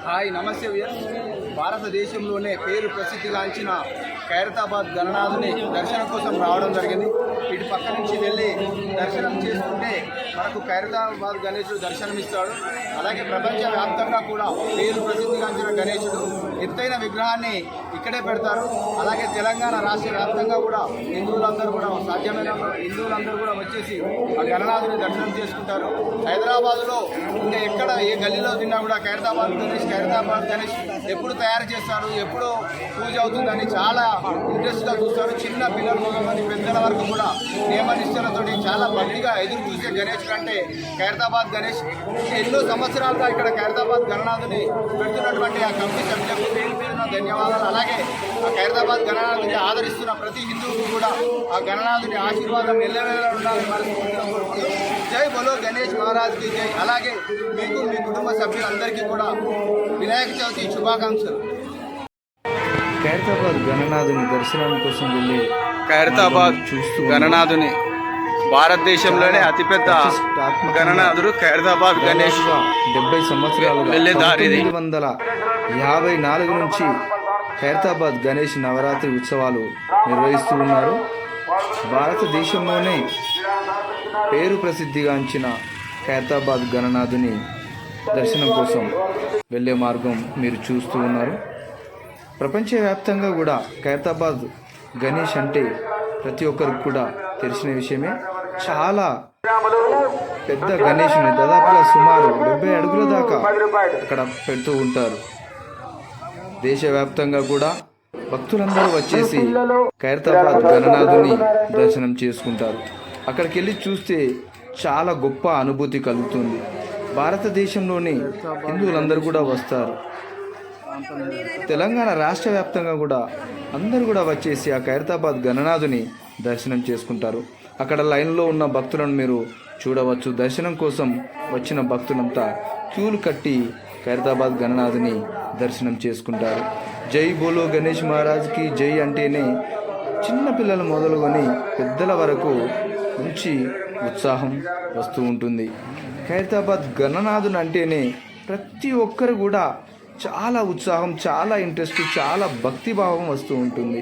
Hi నమస్తే viewers. భారతదేశంలోనే పేరు ప్రసిద్ధిగాంచిన ఖైరతాబాద్ గణనాథుని దర్శనం కోసం రావడం జరిగింది. ఇటు పక్క నుంచి వెళ్ళి దర్శనం చేసుకుంటే మనకు ఖైరతాబాద్ గణేశుడు దర్శనమిస్తాడు. అలాగే ప్రపంచవ్యాప్తంగా కూడా పేరు ప్రసిద్ధిగాంచిన గణేశుడు ఎత్తైన విగ్రహాన్ని ఇక్కడే పెడతారు. అలాగే తెలంగాణ రాష్ట్ర వ్యాప్తంగా కూడా హిందువులందరూ కూడా సాధ్యమైన హిందువులందరూ కూడా వచ్చేసి ఆ గణనాథుని దర్శనం చేసుకుంటారు. హైదరాబాద్లో ఇంకా ఎక్కడ ఏ గల్లీలో తిన్నా కూడా ఖైరతాబాద్ గణేష్ ఎప్పుడు తయారు చేస్తారు, ఎప్పుడు పూజ అవుతుందని చాలా ఇంట్రెస్ట్గా చూస్తారు. చిన్న పిల్లలు మొదలుకొని పెద్దల వరకు కూడా నియమనిష్టలతో చాలా భక్తిగా ఎదురు చూసే గణేష్ కంటే ఖైరతాబాద్ గణేష్ ఎన్నో సంవత్సరాలుగా ఇక్కడ ఖైరతాబాద్ గణనాథుని పెడుతున్నటువంటి ఆ కమిటీ సభ్యులకు పేరు పేరున ధన్యవాదాలు. అలాగే ఆ ఖైరతాబాద్ గణనాథుని ఆదరిస్తున్న ప్రతి హిందువుకు కూడా ఆ గణనాథుని ఆశీర్వాదం ఎల్లవేళలా ఉండాలని మనస్ఫూర్తిగా కోరుకుంటూ జై బోలో గణేష్ మహారాజ్కి జై. అలాగే మీకు మీ కుటుంబ సభ్యులందరికీ కూడా వినాయక చవితి శుభాకాంక్షలు. ఖైరతాబాద్ గణనాథుని దర్శనం కోసం వెళ్ళి ఖైరతాబాద్ చూస్తూ గణనాథుని భారతదేశంలోనే అతిపెద్ద గణనాథుడు ఖైరతాబాద్ గణేష్ 70 సంవత్సరాలు 1954 నుంచి ఖైరతాబాద్ గణేష్ నవరాత్రి ఉత్సవాలు నిర్వహిస్తూ ఉన్నారు. భారతదేశంలోనే పేరు ప్రసిద్ధిగాంచిన ఖైరతాబాద్ గణనాథుని దర్శనం కోసం వెళ్ళే మార్గం మీరు చూస్తూ ఉన్నారు. ప్రపంచవ్యాప్తంగా కూడా ఖైరతాబాద్ గణేష్ అంటే ప్రతి ఒక్కరికి కూడా తెలిసిన విషయమే. చాలా పెద్ద గణేషుని దాదాపుగా సుమారు 70 అడుగుల దాకా అక్కడ పెడుతూ ఉంటారు. దేశవ్యాప్తంగా కూడా భక్తులందరూ వచ్చేసి ఖైరతాబాద్ గణనాథుని దర్శనం చేసుకుంటారు. అక్కడికి వెళ్ళి చూస్తే చాలా గొప్ప అనుభూతి కలుగుతుంది. భారతదేశంలోని హిందువులందరూ కూడా వస్తారు. తెలంగాణ రాష్ట్ర వ్యాప్తంగా కూడా అందరూ కూడా వచ్చేసి ఆ ఖైరతాబాద్ గణనాథుని దర్శనం చేసుకుంటారు. అక్కడ లైన్లో ఉన్న భక్తులను మీరు చూడవచ్చు. దర్శనం కోసం వచ్చిన భక్తులంతా క్యూలు కట్టి ఖైరతాబాద్ గణనాథుని దర్శనం చేసుకుంటారు. జై బోలో గణేష్ మహారాజ్కి జై అంటేనే చిన్నపిల్లలు మొదలుకొని పెద్దల వరకు మంచి ఉత్సాహం వస్తూ ఉంటుంది. ఖైరతాబాద్ గణనాథుని అంటేనే ప్రతి ఒక్కరు కూడా చాలా ఉత్సాహం, చాలా ఇంట్రెస్ట్, చాలా భక్తిభావం వస్తూ ఉంటుంది.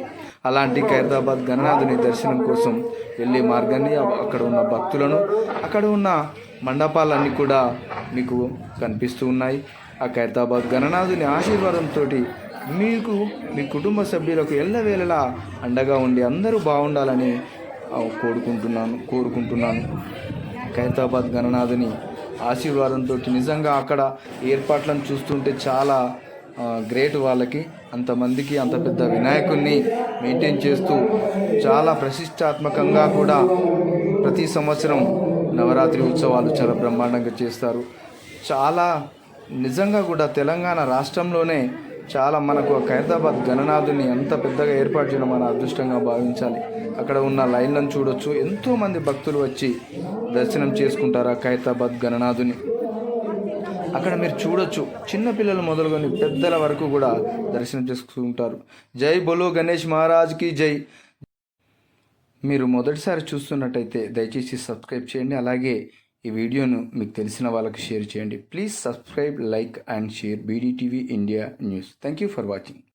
అలాంటి ఖైరతాబాద్ గణనాథుని దర్శనం కోసం వెళ్ళే మార్గాన్ని, అక్కడ ఉన్న భక్తులను, అక్కడ ఉన్న మండపాలన్నీ కూడా మీకు కనిపిస్తూ ఉన్నాయి. ఆ ఖైరతాబాద్ గణనాథుని ఆశీర్వాదంతో మీకు మీ కుటుంబ సభ్యులకు ఎల్లవేళలా అండగా ఉండి అందరూ బాగుండాలని కోరుకుంటున్నాను. ఖైరతాబాద్ గణనాథుని ఆశీర్వాదంతో నిజంగా అక్కడ ఏర్పాట్లను చూస్తుంటే చాలా గ్రేట్. వాళ్ళకి అంతమందికి అంత పెద్ద వినాయకుడిని మెయింటైన్ చేస్తూ చాలా ప్రతిష్టాత్మకంగా కూడా ప్రతి సంవత్సరం నవరాత్రి ఉత్సవాలు చాలా బ్రహ్మాండంగా చేస్తారు. చాలా నిజంగా కూడా తెలంగాణ రాష్ట్రంలోనే చాలా మనకు ఖైరతాబాద్ గణనాథుని అంత పెద్దగా ఏర్పాటు చేయడం మన అదృష్టంగా భావించాలి. అక్కడ ఉన్న లైన్లను చూడొచ్చు. ఎంతోమంది భక్తులు వచ్చి దర్శనం చేసుకుంటారు ఆ ఖైరతాబాద్ గణనాథుని. అక్కడ మీరు చూడొచ్చు, చిన్నపిల్లలు మొదలుకొని పెద్దల వరకు కూడా దర్శనం చేసుకుంటారు. జై బోలో గణేష్ మహారాజ్కి జై. మీరు మొదటిసారి చూస్తున్నట్టయితే దయచేసి సబ్స్క్రైబ్ చేయండి. అలాగే ఈ వీడియోను మీకు తెలిసిన వాళ్ళకి షేర్ చేయండి. Please subscribe, like and share BDTV India News. Thank you for watching.